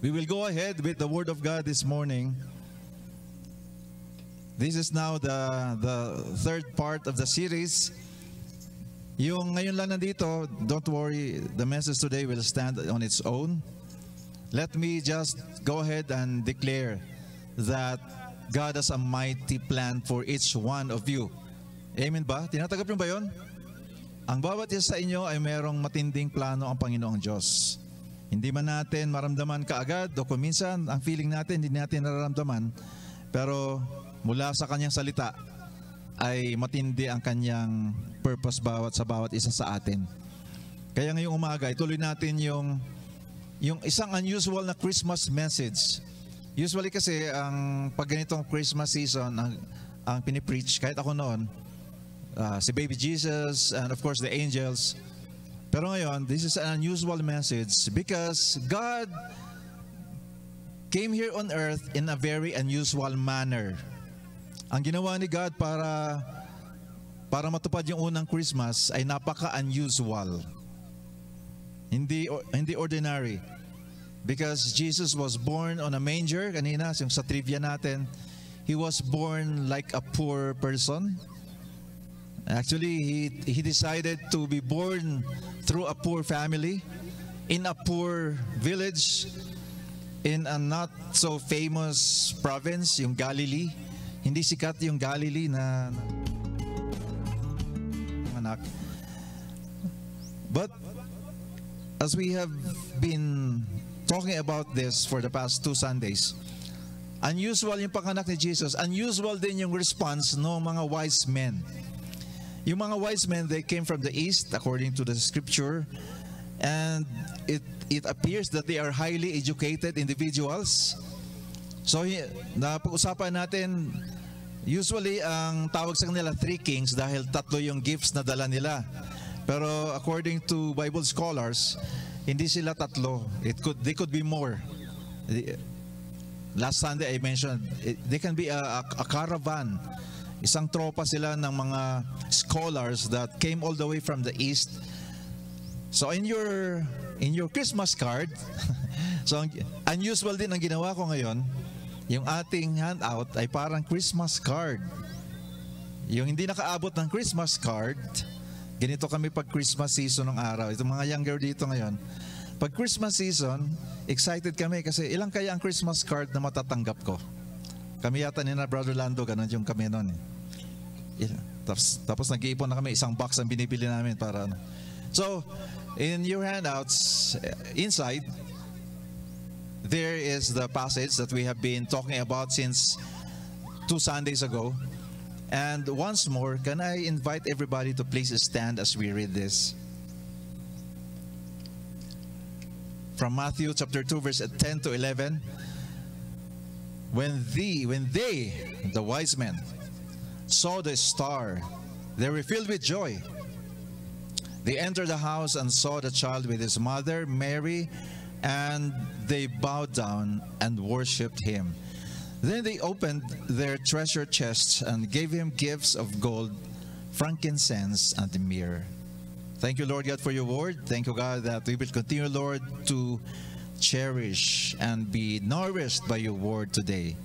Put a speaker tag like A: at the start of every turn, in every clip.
A: We will go ahead with the Word of God this morning. This is now the third part of the series. Yung ngayon lang nandito, don't worry, the message today will stand on its own. Let me just go ahead and declare that God has a mighty plan for each one of you. Amen ba? Tinatanggap niyo ba yun? Ang bawat isa sa inyo ay merong matinding plano ang Panginoong Diyos. Hindi man natin maramdaman kaagad o kung minsan ang feeling natin hindi natin nararamdaman, pero mula sa kanyang salita ay matindi ang kanyang purpose sa bawat isa sa atin. Kaya ngayong umaga, ituloy natin yung isang unusual na Christmas message. Usually kasi ang pag ganitong Christmas season ang pinipreach, kahit ako noon, si Baby Jesus and of course the angels. Pero ngayon, this is an unusual message because God came here on earth in a very unusual manner. Ang ginawa ni God para matupad yung unang Christmas ay napaka-unusual. Hindi ordinary. Because Jesus was born on a manger. Kanina, yung sa trivia natin, He was born like a poor person. Actually, he decided to be born through a poor family, in a poor village, in a not so famous province, yung Galilee. Hindi sikat yung Galilee na anak. But as we have been talking about this for the past 2 Sundays, unusual yung panganak ni Jesus. Unusual din yung response ng mga wise men. Yung mga wise men, they came from the east according to the scripture, and it appears that they are highly educated individuals. So napag-usapan natin, usually ang tawag sa kanila 3 kings dahil 3 yung gifts na dala nila. Pero according to Bible scholars, hindi sila 3. They could be more. Last Sunday I mentioned, they can be a caravan. Isang tropa sila ng mga scholars that came all the way from the east. So in your Christmas card, so unusual din ang ginawa ko ngayon, yung ating handout ay parang Christmas card. Yung hindi nakaabot ng Christmas card, ganito kami pag Christmas season ng araw. Itong mga younger dito ngayon, pag Christmas season, excited kami kasi ilang kaya ang Christmas card na matatanggap ko? Kami yata ni na Brother Lando, ganun yung kami noon. Tapos nag-iipon na kami, isang box ang binibili namin para ano. So, in your handouts, inside, there is the passage that we have been talking about since 2 Sundays ago. And once more, can I invite everybody to please stand as we read this? From Matthew chapter 2, verse 10 to 11. When they, the wise men, saw the star, they were filled with joy. They entered the house and saw the child with his mother, Mary, and they bowed down and worshipped him. Then they opened their treasure chests and gave him gifts of gold, frankincense, and myrrh. Thank you, Lord God, for your word. Thank you, God, that we will continue, Lord, to cherish and be nourished by your word today.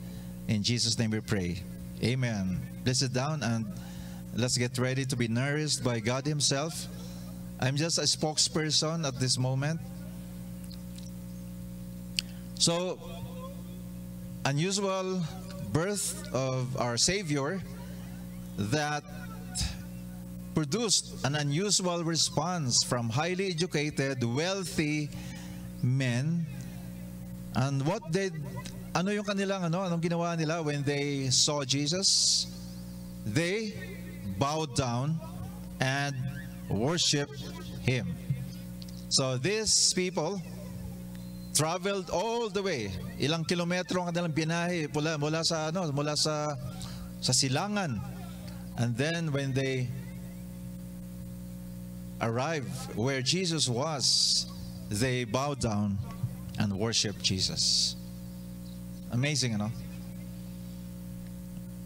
A: In Jesus' name we pray. Amen. Let's sit down and let's get ready to be nourished by God Himself. I'm just a spokesperson at this moment. So, unusual birth of our Savior that produced an unusual response from highly educated, wealthy men. And anong ginawa nila when they saw Jesus? They bowed down and worshiped Him. So these people traveled all the way. Ilang kilometro ang kanilang binahe mula sa silangan. And then when they arrived where Jesus was, they bowed down and worshiped Jesus. Amazing,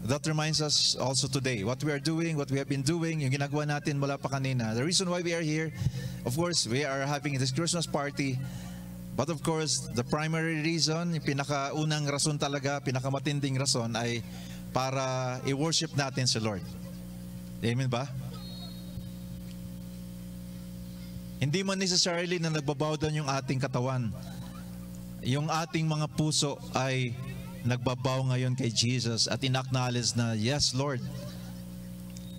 A: That reminds us also today, what we are doing, what we have been doing, yung ginagawa natin mula pa kanina. The reason why we are here, of course, we are having this Christmas party, But of course, the primary reason, yung pinakaunang rason talaga, pinakamatinding rason ay para i-worship natin si Lord. Amen ba? Hindi man necessarily na nagbabow down yung ating katawan. Yung ating mga puso ay nagbabow ngayon kay Jesus at in-acknowledge na, yes, Lord,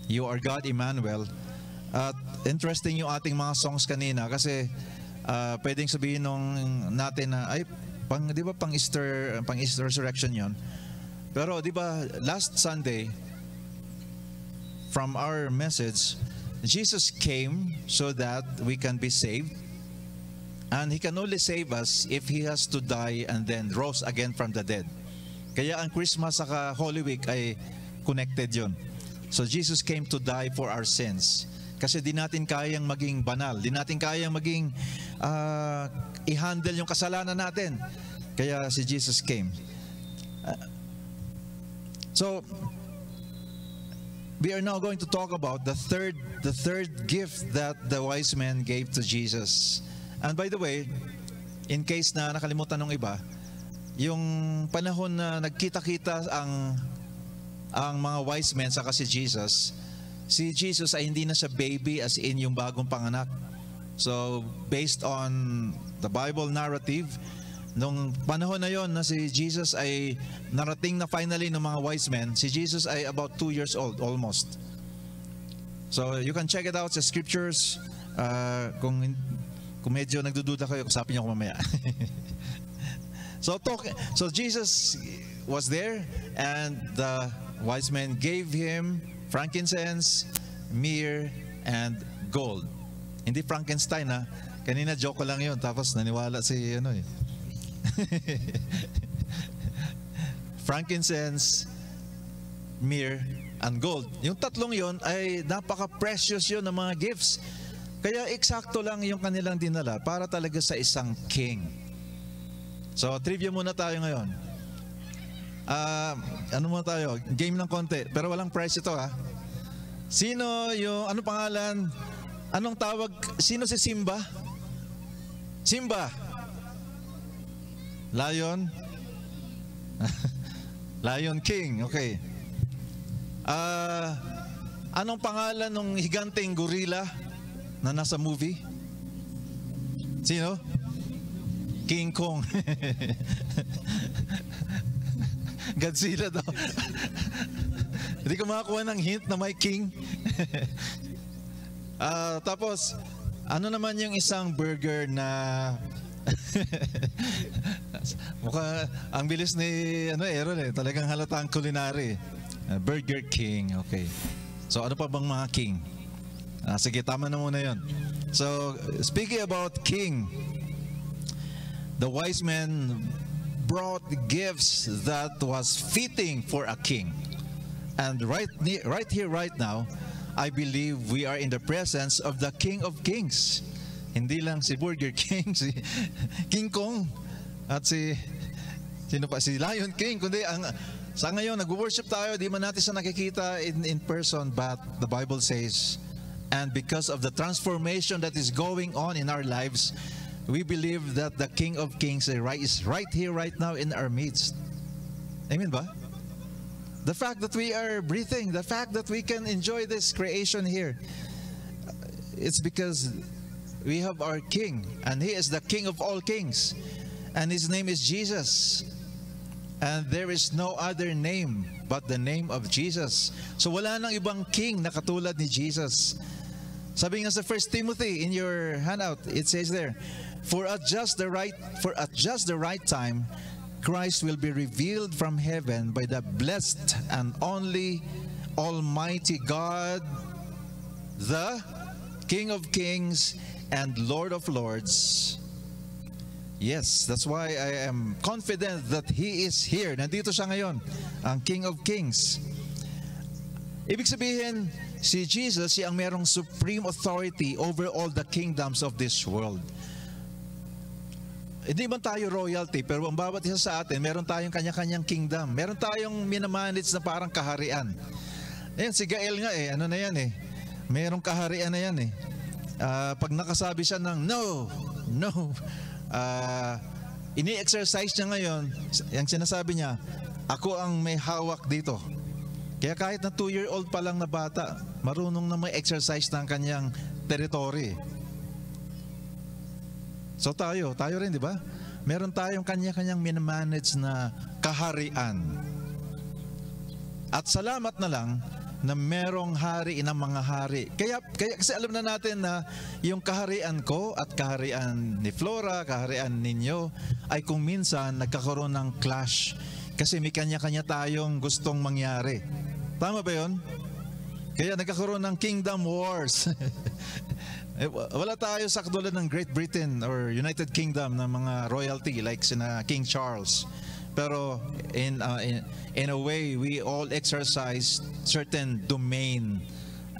A: you are God Emmanuel. At interesting yung ating mga songs kanina kasi pwedeng sabihin natin na ay di ba pang Easter resurrection yon. Pero di ba last Sunday from our message, Jesus came so that we can be saved, and He can only save us if He has to die and then rose again from the dead. Kaya ang Christmas saka Holy Week ay connected yon. So Jesus came to die for our sins. Kasi di natin kayang maging banal, di natin kayang maging i-handle yung kasalanan natin. Kaya si Jesus came. So we are now going to talk about the third gift that the wise men gave to Jesus. And by the way, in case na nakalimutan ng iba, yung panahon na nagkita-kita ang mga wise men saka si Jesus ay hindi na siya baby as in yung bagong panganak. So, based on the Bible narrative, nung panahon na yon na si Jesus ay narating na finally ng mga wise men, si Jesus ay about 2 years old almost. So, you can check it out sa scriptures. Kung medyo nagdududa kayo, kasapin niyo ako mamaya. So Jesus was there, and the wise men gave Him frankincense, myrrh, and gold. Hindi Frankenstein ha. Kanina joke ko lang yun. Tapos naniwala si frankincense, myrrh, and gold. Yung tatlong yon ay napaka-precious yun ng mga gifts. Kaya eksakto lang yung kanilang dinala para talaga sa isang king. So trivia muna tayo ngayon. Ano muna tayo? Game ng konti. Pero walang prize ito ha. Sino yung, anong pangalan? Anong tawag? Sino si Simba? Simba? Lion? Lion King, okay. Anong pangalan ng higanteng gorilla na nasa movie? Sino? King Kong. Godzilla daw. Hindi ko makakuha ng hint na may king. Tapos, ano naman yung isang burger na mukha, ang bilis ni Aaron talagang halata ang culinary. Burger King, okay. So, ano pa bang mga king? Sige, tama na muna yun. So, speaking about king, the wise men brought gifts that was fitting for a king. And right here, right now, I believe we are in the presence of the King of Kings. Hindi lang si Burger King, si King Kong, at sino pa? Si Lion King. Kundi sa ngayon, nag-worship tayo, di man natin siya nakikita in person, but the Bible says, and because of the transformation that is going on in our lives, we believe that the King of Kings is right here, right now in our midst. Amen ba? The fact that we are breathing, the fact that we can enjoy this creation here, it's because we have our King, and He is the King of all kings, and His name is Jesus. And there is no other name but the name of Jesus. So wala nang ibang king na katulad ni Jesus. Sabi nga sa 1 Timothy in your handout, it says there, For at just the right time, Christ will be revealed from heaven by the blessed and only Almighty God, the King of Kings and Lord of Lords. Yes, that's why I am confident that He is here. Nandito siya ngayon, ang King of Kings. Ibig sabihin, si Jesus, siya ang merong supreme authority over all the kingdoms of this world. Hindi man tayo royalty, pero ang bawat isa sa atin, meron tayong kanya-kanyang kingdom. Meron tayong minamanage na parang kaharian. Ayan, si Gael nga ano na yan merong kaharian na yan Pag nakasabi siya ng no, ini-exercise niya ngayon, yung sinasabi niya, ako ang may hawak dito. Kaya kahit na 2-year-old pa lang na bata, marunong na may exercise ng kanyang territory. So tayo rin, di ba? Meron tayong kanya-kanyang minamanage na kaharian. At salamat na lang na merong hari ng mga hari. Kaya kasi alam na natin na yung kaharian ko at kaharian ni Flora, kaharian ninyo, ay kung minsan nagkakaroon ng clash. Kasi may kanya-kanya tayong gustong mangyari. Tama ba yun? Kaya nagkakaroon ng kingdom wars. Wala tayo sa katulad ng Great Britain or United Kingdom ng mga royalty like sina King Charles. Pero in a way, we all exercise certain domain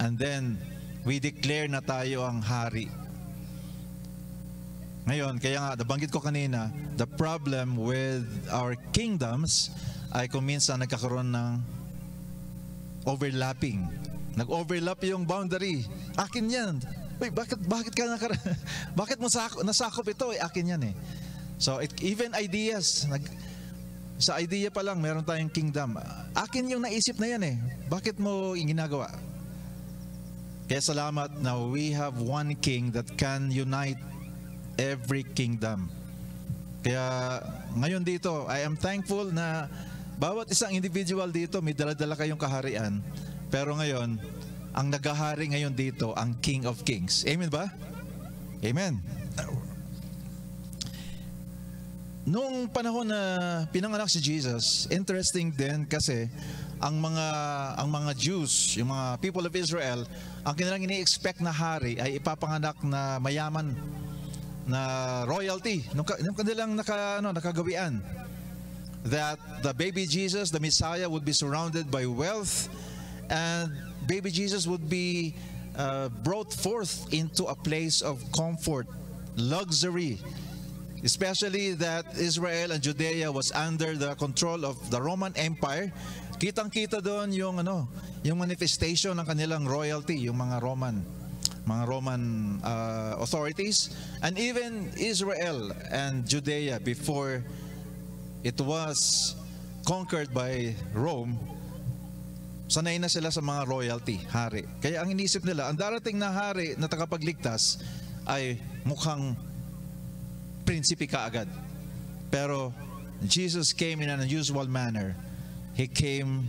A: and then we declare na tayo ang hari. Ngayon, kaya nga, nabanggit ko kanina, the problem with our kingdoms ay kung minsan nagkakaroon ng overlapping. Nag-overlap yung boundary. Akin yan. Uy, bakit mo nasakop ito? Akin yan eh. So, even ideas, sa idea pa lang, meron tayong kingdom. Akin yung naisip na yan eh. Bakit mo ginagawa? Kaya salamat na we have one king that can unite every kingdom. Kaya ngayon dito, I am thankful na bawat isang individual dito may dala-dala kayong kaharian. Pero ngayon, ang nagahari ngayon dito, ang King of Kings. Amen ba? Amen. Noong panahon na pinanganak si Jesus, interesting din kasi ang mga Jews, yung mga people of Israel, ang kanilang ini-expect na hari ay ipapanganak na mayaman na royalty, nung kanilang nakagawian. That the baby Jesus, the Messiah, would be surrounded by wealth and baby Jesus would be brought forth into a place of comfort, luxury. Especially that Israel and Judea was under the control of the Roman Empire. Kitang-kita doon yung manifestation ng kanilang royalty, yung mga Roman authorities, and even Israel and Judea before it was conquered by Rome. Sanay na sila sa mga royalty, hari. Kaya ang inisip nila, ang darating na hari na tagapagligtas ay mukhang prinsipe kaagad. Pero Jesus came in an unusual manner. He came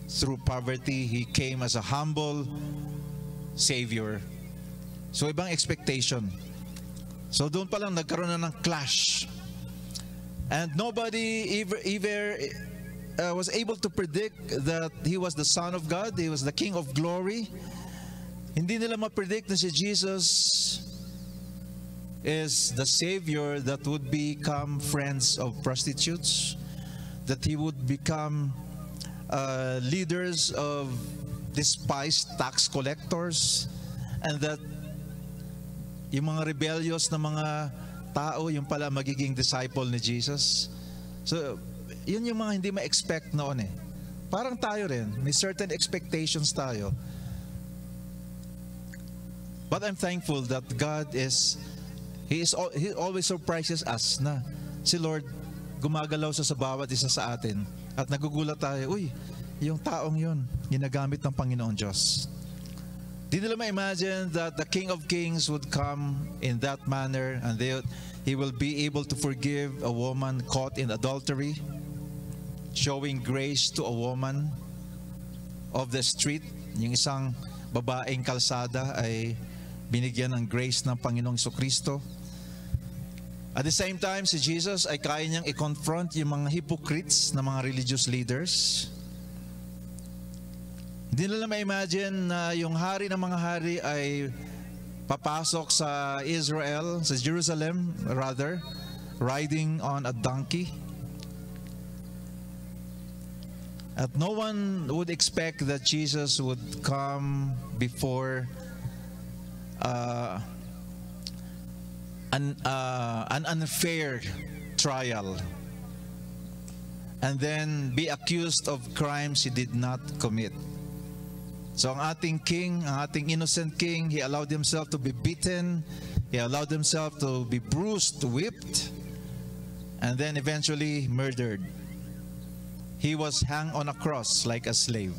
A: through poverty. He came as a humble Savior. So ibang expectation. So doon pa lang nagkaroon na ng clash. And nobody ever was able to predict that He was the Son of God. He was the King of Glory. Hindi nila ma-predict na si Jesus is the Savior that would become friends of prostitutes, that He would become leaders of despised tax collectors, and that yung mga rebellious na mga tao yung pala magiging disciple ni Jesus. So, yun yung mga hindi ma-expect noon eh. Parang tayo rin, may certain expectations tayo. But I'm thankful that God He always surprises us na si Lord gumagalaw sa bawat isa sa atin at nagugulat tayo, uy, yung taong yun, ginagamit ng Panginoon Diyos. Di nila ma-imagine that the King of Kings would come in that manner and He will be able to forgive a woman caught in adultery, showing grace to a woman of the street. Yung isang babaeng kalsada ay binigyan ng grace ng Panginoong Jesucristo. At the same time, si Jesus ay kaya niyang i-confront yung mga hypocrites na mga religious leaders. Hindi nila ma-imagine na yung hari ng mga hari ay papasok sa Israel, sa Jerusalem rather, riding on a donkey. At no one would expect that Jesus would come before an unfair trial and then be accused of crimes He did not commit. So ang ating king, ang ating innocent king, He allowed Himself to be beaten, He allowed himself to be bruised, whipped, and then eventually murdered. He was hung on a cross like a slave.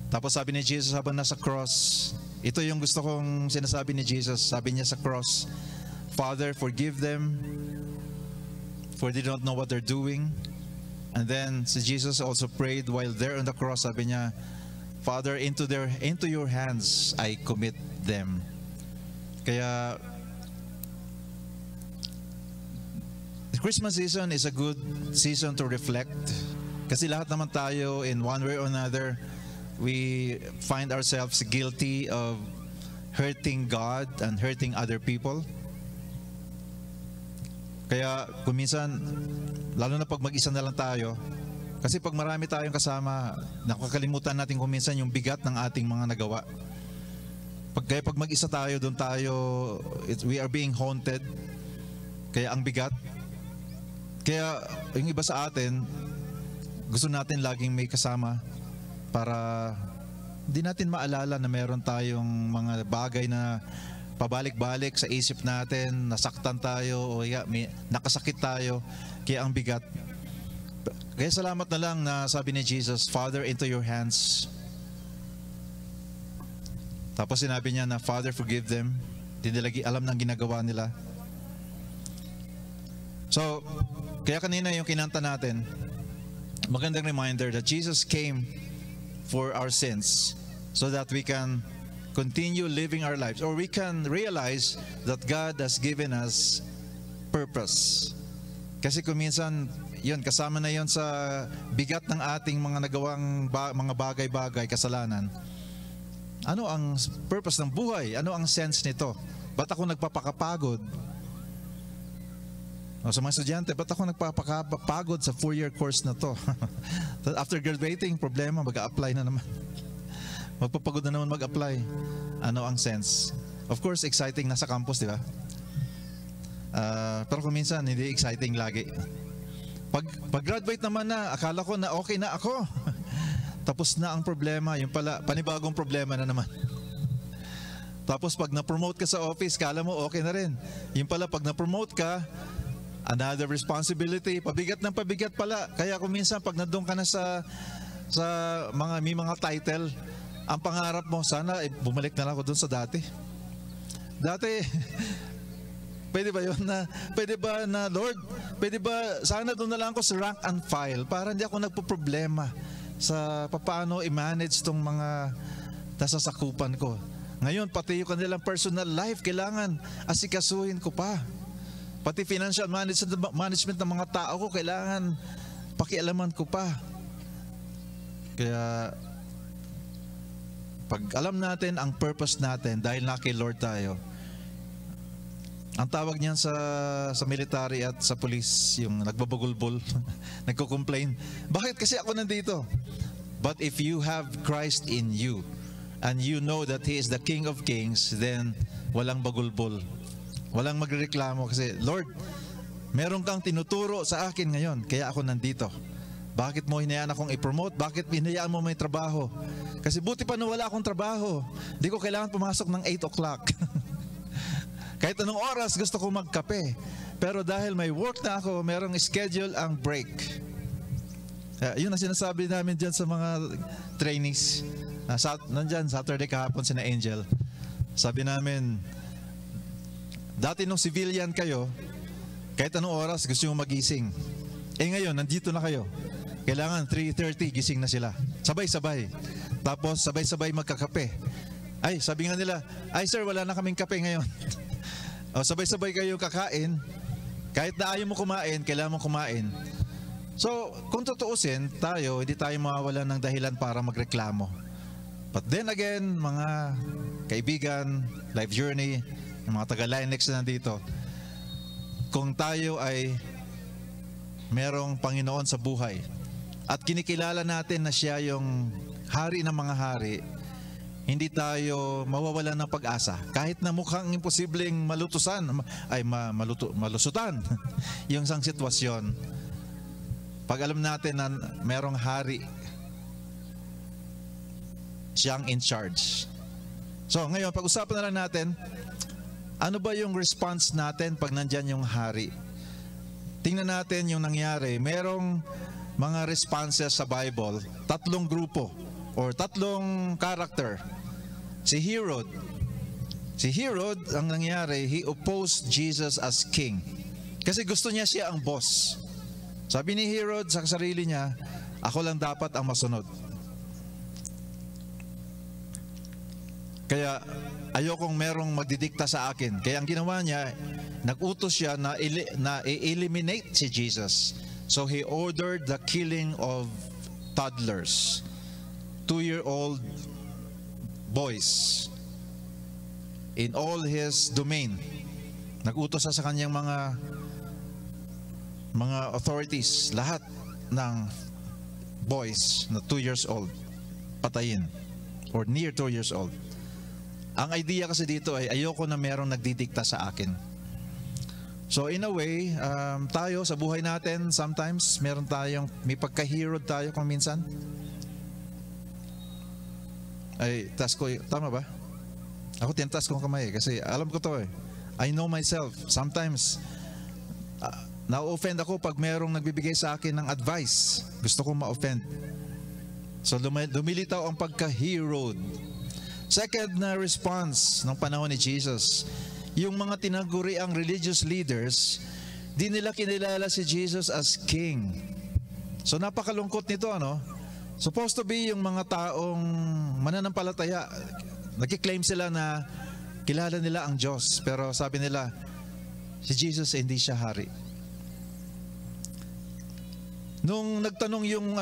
A: Tapos sabi ni Jesus habang nasa cross, ito yung gusto kong sinasabi ni Jesus. Sabi niya sa cross, Father, forgive them, for they don't know what they're doing. And then si Jesus also prayed while there on the cross. Sabi niya, Father, into your hands I commit them. Kaya the Christmas season is a good season to reflect. Kasi lahat naman tayo in one way or another, we find ourselves guilty of hurting God and hurting other people. Kaya kung minsan, lalo na pag mag-isa na lang tayo, kasi pag marami tayong kasama, nakakalimutan natin kung minsan yung bigat ng ating mga nagawa. Kaya pag mag-isa tayo, doon tayo, we are being haunted. Kaya ang bigat. Kaya yung iba sa atin, gusto natin laging may kasama para hindi natin maalala na meron tayong mga bagay na pabalik-balik sa isip natin, nasaktan tayo o nakasakit tayo, kaya ang bigat. Kaya salamat na lang na sabi ni Jesus, Father, into your hands. Tapos sinabi niya na, Father, forgive them. Hindi nila alam ng ginagawa nila. So, kaya kanina yung kinanta natin, magandang reminder that Jesus came for our sins so that we can continue living our lives, or we can realize that God has given us purpose. Kasi kung minsan, yun, kasama na yun sa bigat ng ating mga nagawang mga bagay-bagay, kasalanan. Ano ang purpose ng buhay? Ano ang sense nito? Ba't ako nagpapakapagod? O, sa mga estudyante, ba't ako nagpapakapagod sa 4-year course na to? After graduating, problema, mag-a-apply na naman. Magpapagod na naman mag-apply. Ano ang sense? Of course, exciting nasa campus, di ba? Pero kung minsan, hindi exciting lagi. Pag-graduate naman na, akala ko na okay na ako. Tapos na ang problema, yung pala, panibagong problema na naman. Tapos pag na-promote ka sa office, kala mo okay na rin. Yung pala, pag na-promote ka, another responsibility, pabigat ng pabigat pala. Kaya kung minsan, pag nandun ka na sa may mga title, ang pangarap mo, sana bumalik na lang ako dun sa dati. Dati, pwede ba yun na, pwede ba na, Lord, pwede ba, sana doon na lang ako sa rank and file para hindi ako nagpo-problema sa paano i-manage tong mga nasasakupan ko. Ngayon, pati yung kanilang personal life, kailangan asikasuhin ko pa. Pati financial management ng mga tao ko, kailangan pakialaman ko pa. Kaya, pag alam natin ang purpose natin dahil na kay Lord tayo, ang tawag niyan sa military at sa police, yung nagbabagulbol, nagko-complain, bakit kasi ako nandito? But if you have Christ in you and you know that He is the King of Kings, then walang bagulbol, walang magreklamo kasi, Lord, meron kang tinuturo sa akin ngayon, kaya ako nandito. Bakit mo hinayaan akong i-promote? Bakit hinayaan mo may trabaho? Kasi buti pa na wala akong trabaho. Di ko kailangan pumasok ng 8 o'clock. Kahit anong oras gusto ko magkape. Pero dahil may work na ako, merong schedule ang break. Yun ang sinasabi namin dyan sa mga trainees. Nandyan, Saturday kahapon sina Angel. Sabi namin, dati nung civilian kayo, kahit anong oras gusto nyo magising. Ngayon, nandito na kayo. Kailangan 3:30 gising na sila. Sabay-sabay. Tapos sabay-sabay magkakape. Ay, sabi nga nila, ay sir, wala na kaming kape ngayon. O, sabay-sabay kayo kakain. Kahit na ayaw mo kumain, kailangan mo kumain. So, kung tutuusin, tayo, hindi tayo mawawalan ng dahilan para magreklamo. But then again, mga kaibigan, life journey, yung mga taga-Linex na nandito, kung tayo ay merong Panginoon sa buhay at kinikilala natin na Siya yung hari ng mga hari, hindi tayo mawawalan ng pag-asa. Kahit na mukhang imposibleng malusutan yung isang sitwasyon. Pag alam natin na merong hari siyang in charge. So ngayon, pag-usapan na lang natin, ano ba yung response natin pag nandyan yung hari? Tingnan natin yung nangyari. Merong mga responses sa Bible, tatlong grupo or tatlong character. Si Herod. Si Herod, ang nangyari, he opposed Jesus as king. Kasi gusto niya siya ang boss. Sabi ni Herod sa sarili niya, ako lang dapat ang masunod. Kaya ayokong merong magdidikta sa akin. Kaya ang ginawa niya, nag-utos siya na i-eliminate si Jesus. So he ordered the killing of toddlers, 2-year-old boys in all his domain. Nag-utos sa kanyang mga authorities, lahat ng boys na 2 years old, patayin or near 2 years old. Ang idea kasi dito ay ayoko na merong nagdidikta sa akin. So in a way, tayo sa buhay natin, sometimes may pagka-Herod tayo kung minsan. Ay, task ko, tama ba? Ako tinatask ko kamay kasi alam ko to eh. I know myself. Sometimes, na-offend ako pag merong nagbibigay sa akin ng advice. Gusto kong ma-offend. So lumilitaw ang pagka-Herod. Second na response ng panahon ni Jesus, yung mga tinaguriang religious leaders, di nila kinilala si Jesus as king. So napakalungkot nito, ano? Supposed to be yung mga taong mananampalataya, nagkiklaim sila na kilala nila ang Diyos, pero sabi nila, si Jesus hindi siya hari. Nung nagtanong yung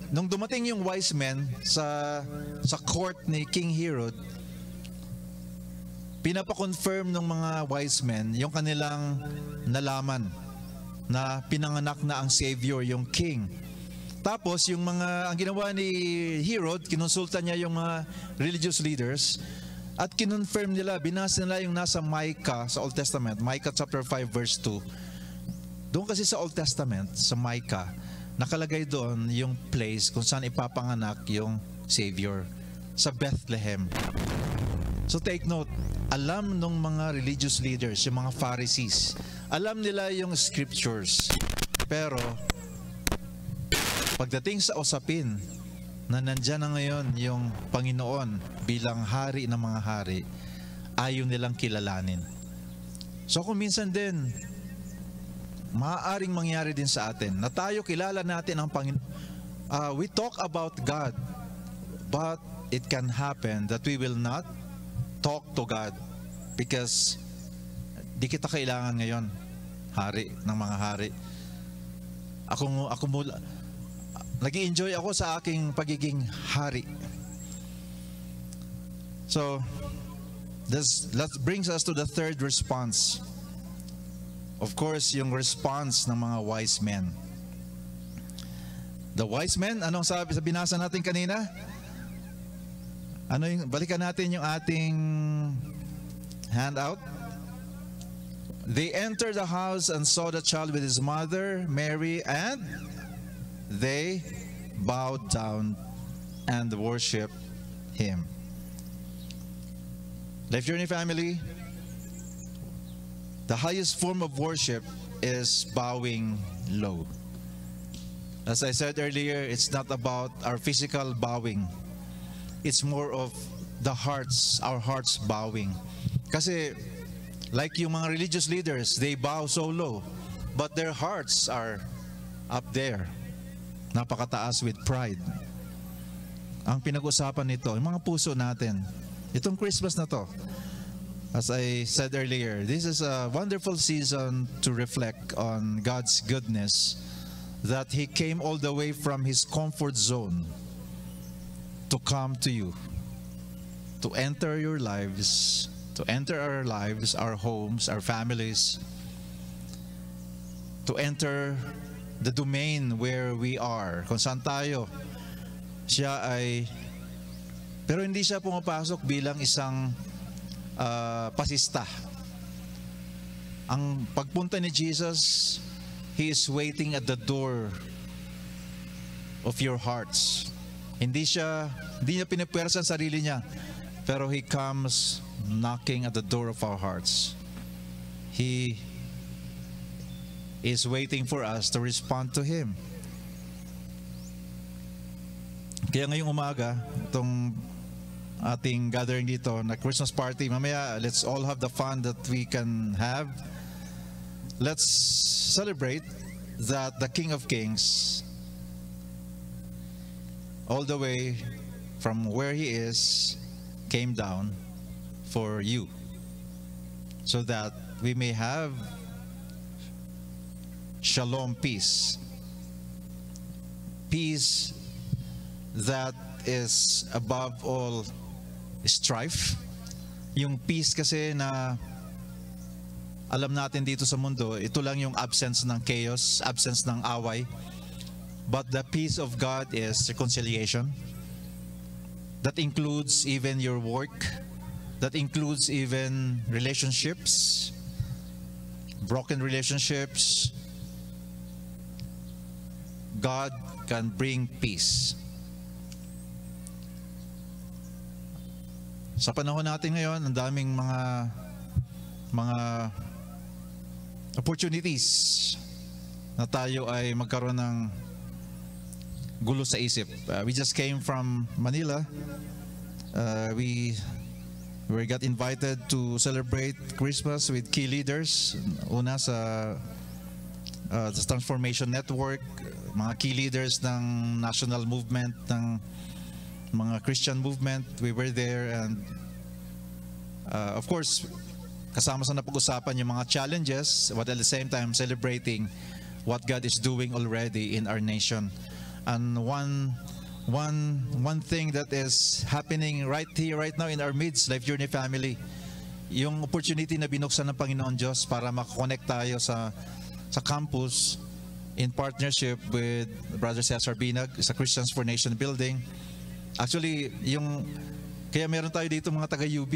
A: nung dumating yung wise men sa court ni King Herod, pinapakonfirm ng mga wise men yung kanilang nalaman na pinanganak na ang Savior, yung King. Tapos ang ginawa ni Herod, kinonsulta niya yung mga religious leaders at kinonfirm nila, binasa nila yung nasa Micah sa Old Testament, Micah chapter 5 verse 2. Doon kasi sa Old Testament, sa Micah, nakalagay doon yung place kung saan ipapanganak yung Savior, sa Bethlehem. So take note, alam ng mga religious leaders, yung mga Pharisees, alam nila yung scriptures, pero pagdating sa usapin na nandyan na ngayon yung Panginoon bilang hari ng mga hari, ayaw nilang kilalanin. So kung minsan din, maaaring mangyari din sa atin na tayo kilala natin ang Panginoon. We talk about God, but it can happen that we will not talk to God because di kita kailangan ngayon, hari ng mga hari. Nag-i-enjoy ako sa aking pagiging hari. So, that brings us to the third response. Of course, yung response ng mga wise men. The wise men, anong sabi sa binasa natin kanina? Balikan natin yung ating handout. They entered the house and saw the child with his mother, Mary, and they bowed down and worshiped him. Life Journey family, the highest form of worship is bowing low. As I said earlier, it's not about our physical bowing. It's more of the hearts, our hearts bowing. Kasi like yung mga religious leaders, they bow so low, but their hearts are up there. Napakataas with pride. Ang pinag-usapan nito, yung mga puso natin, itong Christmas na to, as I said earlier, this is a wonderful season to reflect on God's goodness, that He came all the way from His comfort zone to come to you, to enter your lives, to enter our lives, our homes, our families, to enter the domain where we are, kung saan tayo. Pero hindi siya pumapasok bilang isang pasista. Ang pagpunta ni Jesus, He is waiting at the door of your hearts. Hindi niya pinipwersa ang sarili niya, pero He comes knocking at the door of our hearts. He is waiting for us to respond to Him. Kaya ngayong umaga, itong ating gathering dito na Christmas party, mamaya let's all have the fun that we can have. Let's celebrate that the King of Kings, all the way from where He is, came down for you, so that we may have shalom, peace. Peace that is above all strife. Yung peace kasi na alam natin dito sa mundo, ito lang yung absence ng chaos, absence ng away. But the peace of God is reconciliation. That includes even your work. That includes even relationships, broken relationships. God can bring peace. Sa panahon natin ngayon, ang daming mga opportunities na tayo ay magkaroon ng gulo sa isip. We just came from Manila. We got invited to celebrate Christmas with key leaders. Una sa Transformation Network, mga key leaders ng national movement, ng mga Christian movement. We were there, and of course, kasama sa napag-usapan yung mga challenges, but at the same time celebrating what God is doing already in our nation. And one thing that is happening right here, right now in our midst, Life Journey family, yung opportunity na binuksan ng Panginoon Diyos para makakonect tayo sa campus in partnership with Brother Cesar Binag sa Christians for Nation building. Actually, kaya meron tayo dito mga taga-UB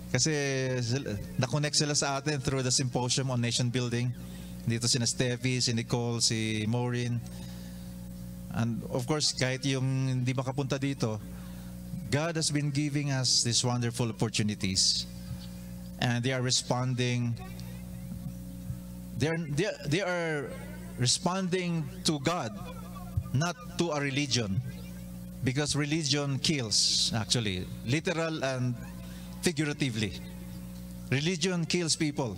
A: kasi na-connect sila sa atin through the symposium on nation building. Dito sina Steffi, si Nicole, si Maureen. And of course, kahit yung hindi makapunta dito, God has been giving us these wonderful opportunities. And they are responding. They are responding to God, not to a religion. Because religion kills, actually, literal and figuratively. Religion kills people.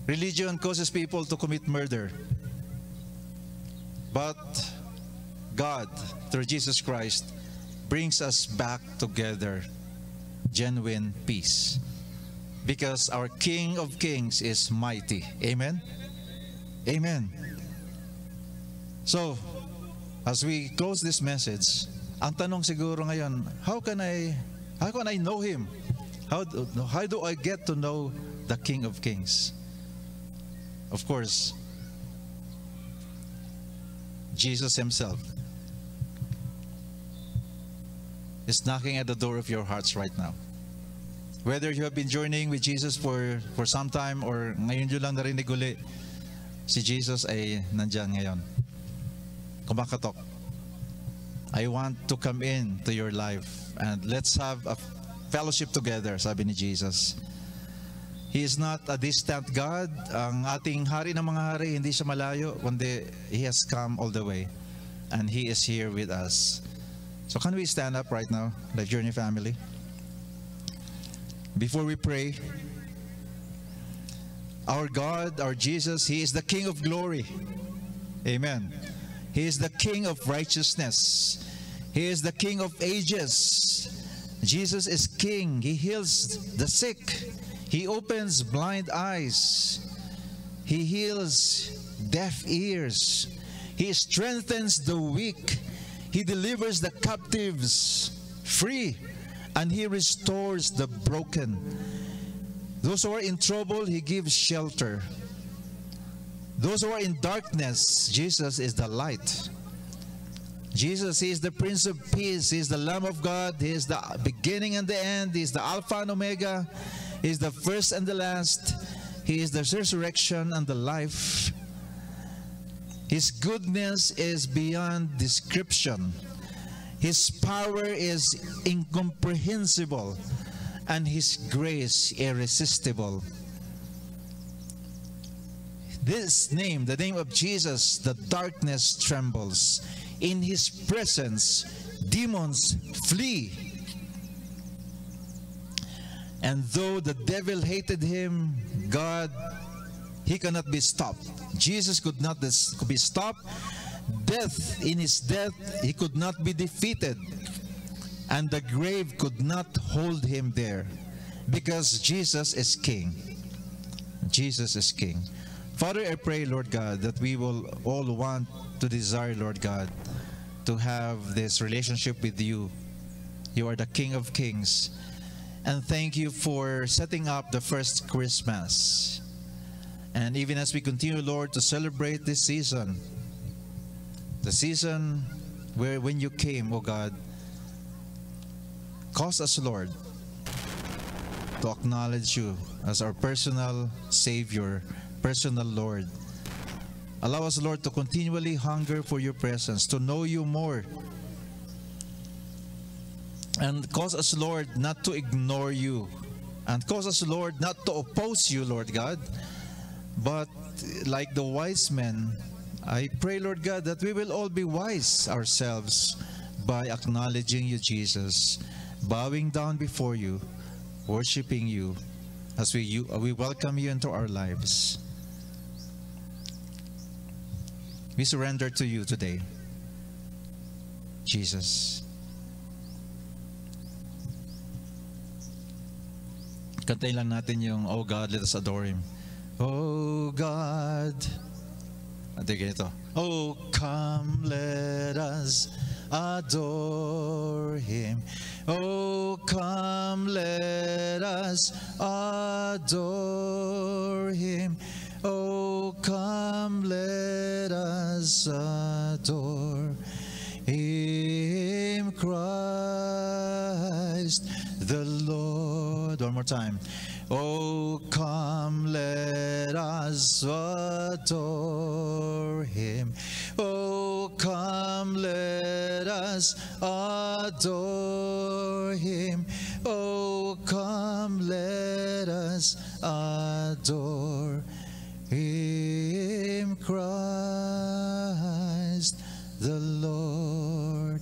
A: Religion causes people to commit murder. But God, through Jesus Christ, brings us back together, genuine peace. Because our King of Kings is mighty. Amen? Amen. So, as we close this message, ang tanong siguro ngayon, how can I know Him? How do I get to know the King of Kings? Of course, Jesus Himself is knocking at the door of your hearts right now. Whether you have been journeying with Jesus for some time or ngayon nyo lang narinig uli, si Jesus ay nandyan ngayon. Kumakatok. I want to come in to your life and let's have a fellowship together, sabi ni Jesus. He is not a distant God. Ang ating hari ng mga hari, hindi siya malayo, kundi He has come all the way and He is here with us. So can we stand up right now, Life Journey family? Before we pray, our God, our Jesus, He is the King of glory. Amen. He is the King of righteousness. He is the King of ages. Jesus is King. He heals the sick. He opens blind eyes. He heals deaf ears. He strengthens the weak. He delivers the captives free. And He restores the broken. Those who are in trouble, He gives shelter. Those who are in darkness, Jesus is the light. Jesus, He is the Prince of Peace. He is the Lamb of God. He is the beginning and the end. He is the Alpha and Omega. He is the first and the last. He is the resurrection and the life. His goodness is beyond description. His power is incomprehensible, and His grace irresistible. This name, the name of Jesus, the darkness trembles. In His presence, demons flee. And though the devil hated Him, God, He cannot be stopped. Jesus could not be stopped. Death, in His death, He could not be defeated. And the grave could not hold Him there, because Jesus is King. Jesus is King. Father, I pray, Lord God, that we will all want to desire, Lord God, to have this relationship with You. You are the King of Kings. And thank You for setting up the first Christmas. And even as we continue, Lord, to celebrate this season, the season where when You came, oh God, cause us, Lord, to acknowledge You as our personal Savior, personal Lord. Allow us, Lord, to continually hunger for Your presence, to know You more. And cause us, Lord, not to ignore You. And cause us, Lord, not to oppose You, Lord God. But like the wise men, I pray, Lord God, that we will all be wise ourselves by acknowledging You, Jesus, bowing down before You, worshiping You, as we welcome You into our lives. We surrender to You today, Jesus. Kantayin lang natin yung Oh God, let us adore Him. Oh God. Ate, ganito. Oh, come, let us adore Him. Oh, come, let us adore Him. Oh, come, let us adore Him, Christ the Lord. One more time. Oh, come, let us adore Him. Oh, come, let us adore Him. Oh, come, let us adore Him, Christ the Lord.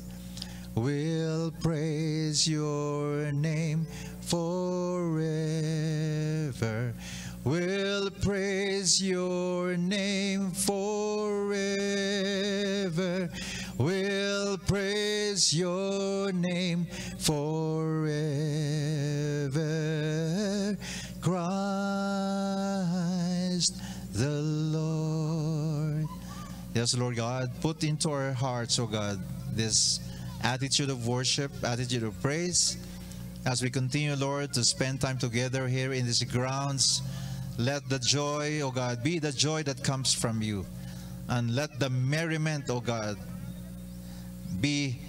A: We'll praise Your name forever. We'll praise Your name forever. We'll praise Your name forever. Christ the Lord. Yes, Lord God, put into our hearts, oh God, this attitude of worship, attitude of praise. As we continue, Lord, to spend time together here in these grounds, let the joy, oh God, be the joy that comes from You. And let the merriment, oh God, be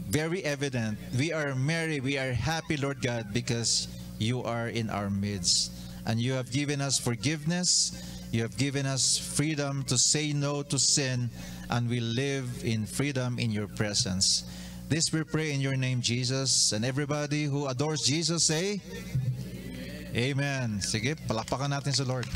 A: very evident. We are merry, we are happy, Lord God, because You are in our midst. And You have given us forgiveness. You have given us freedom to say no to sin, and we live in freedom in Your presence. This we pray in Your name, Jesus. And everybody who adores Jesus, say, Amen. Sige, palakpakan natin sa Lord.